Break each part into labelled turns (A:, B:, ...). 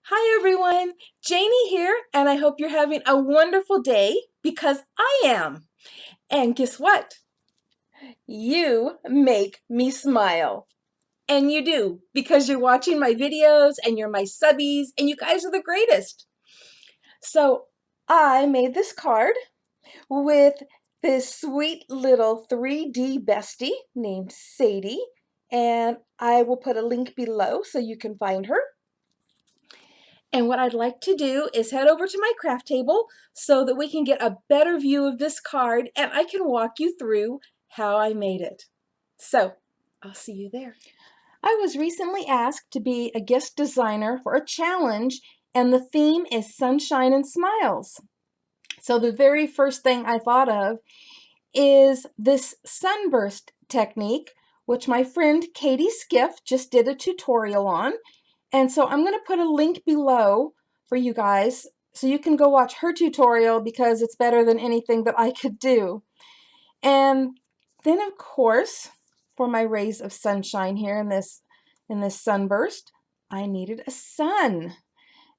A: Hi everyone, Janie here, and I hope you're having a wonderful day because I am. And guess what? You make me smile. And you do because you're watching my videos and you're my subbies and you guys are the greatest. So I made this card with this sweet little 3D bestie named Sadie, and I will put a link below so you can find her. And what I'd like to do is head over to my craft table so that we can get a better view of this card and I can walk you through how I made it. So I'll see you there. I was recently asked to be a guest designer for a challenge, and the theme is sunshine and smiles. So the very first thing I thought of is this sunburst technique, which my friend Katie Skiff just did a tutorial on. And so I'm going to put a link below for you guys so you can go watch her tutorial because it's better than anything that I could do. And then of course, for my rays of sunshine here in this sunburst, I needed a sun.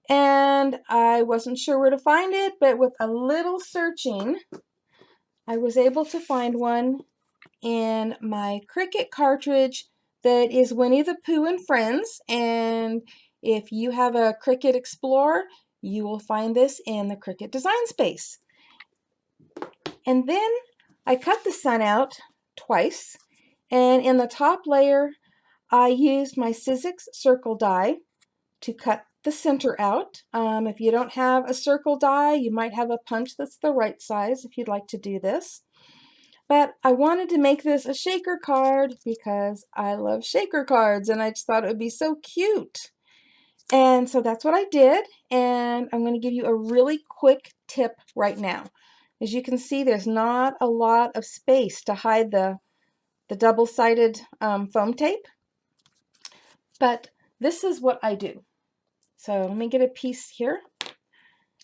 A: And I wasn't sure where to find it, but with a little searching, I was able to find one in my Cricut cartridge that is Winnie the Pooh and Friends. And if you have a Cricut Explorer, you will find this in the Cricut design space. And then I cut the sun out twice, and in the top layer I used my Sizzix circle die to cut the center out. If you don't have a circle die, you might have a punch that's the right size if you'd like to do this. But I wanted to make this a shaker card because I love shaker cards and I just thought it would be so cute. And so that's what I did, and I'm going to give you a really quick tip right now. As you can see, there's not a lot of space to hide the double-sided foam tape, but this is what I do. So let me get a piece here. As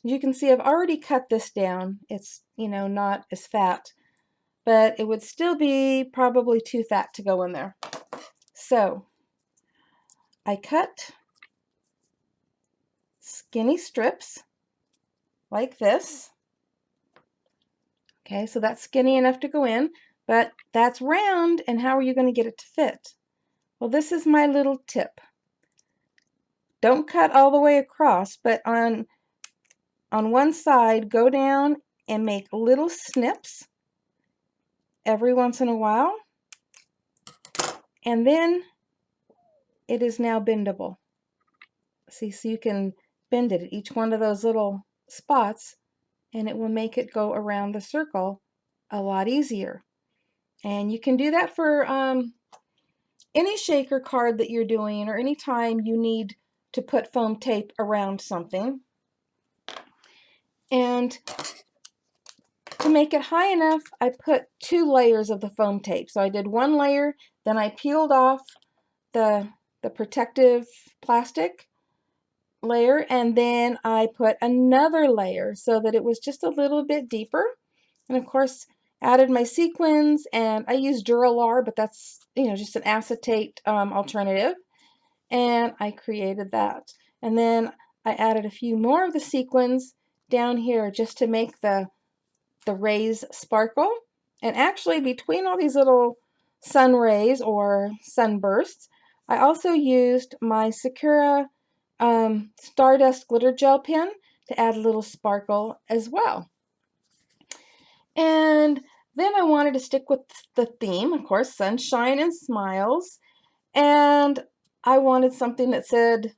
A: you can see, I've already cut this down. It's, not as fat, but it would still be probably too fat to go in there. So I cut skinny strips like this. Okay, so that's skinny enough to go in, but that's round, and how are you going to get it to fit? Well, this is my little tip. Don't cut all the way across, but on one side, go down and make little snips every once in a while, and then it is now bendable. See, so you can bend it at each one of those little spots, and it will make it go around the circle a lot easier. And you can do that for any shaker card that you're doing, or any time you need to put foam tape around something. And to make it high enough, I put 2 layers of the foam tape. So I did 1 layer, then I peeled off the protective plastic layer, and then I put another layer so that it was just a little bit deeper. And of course, added my sequins, and I use Duralar, but that's just an acetate alternative, and I created that. And then I added a few more of the sequins down here just to make the rays sparkle. And actually, between all these little sun rays or sunbursts, I also used my Sakura Stardust glitter gel pen to add a little sparkle as well. And then I wanted to stick with the theme, of course, sunshine and smiles. And I wanted something that said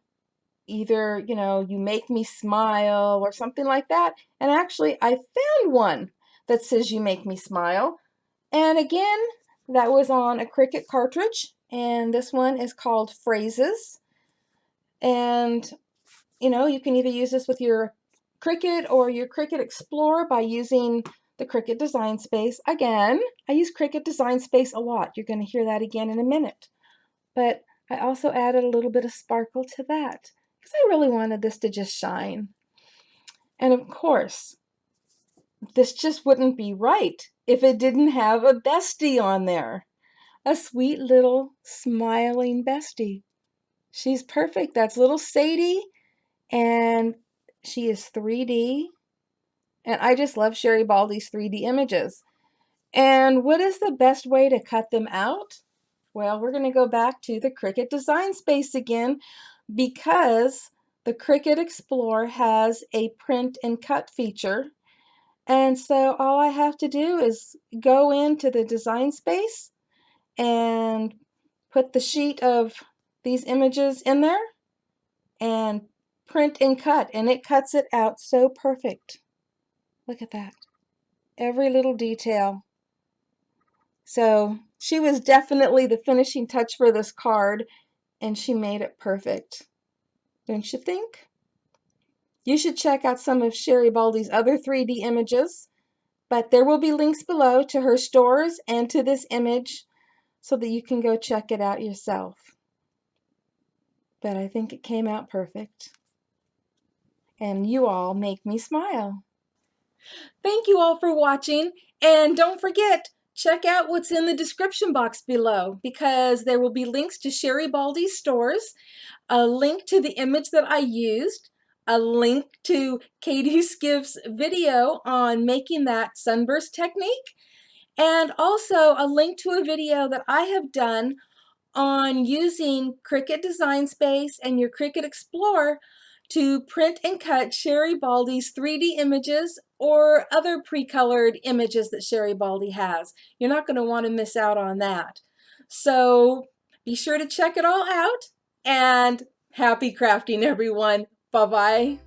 A: either, you make me smile or something like that. And actually, I found one that says you make me smile. And again, that was on a Cricut cartridge. And this one is called Phrases. And, you can either use this with your Cricut or your Cricut Explorer by using the Cricut Design Space. Again, I use Cricut Design Space a lot. You're going to hear that again in a minute. But I also added a little bit of sparkle to that because I really wanted this to just shine. And of course, this just wouldn't be right if it didn't have a bestie on there. A sweet little smiling bestie. She's perfect. That's little Sadie. And she is 3D. And I just love Sherry Baldy's 3D images. And what is the best way to cut them out? Well, we're going to go back to the Cricut Design Space again because the Cricut Explorer has a print and cut feature. And so all I have to do is go into the Design Space and put the sheet of these images in there and print and cut, and it cuts it out so perfect. Look at that. Every little detail. So she was definitely the finishing touch for this card, and she made it perfect. Don't you think? You should check out some of Sherry Baldy's other 3D images, but there will be links below to her stores and to this image so that you can go check it out yourself. But I think it came out perfect. And you all make me smile. Thank you all for watching, and don't forget, check out what's in the description box below because there will be links to Sherry Baldy's stores, a link to the image that I used, a link to Katie Skiff's video on making that sunburst technique, and also a link to a video that I have done on using Cricut Design Space and your Cricut Explorer to print and cut Sherry Baldy's 3D images or other pre-colored images that Sherry Baldy has. You're not going to want to miss out on that. So be sure to check it all out, and happy crafting, everyone. Bye-bye.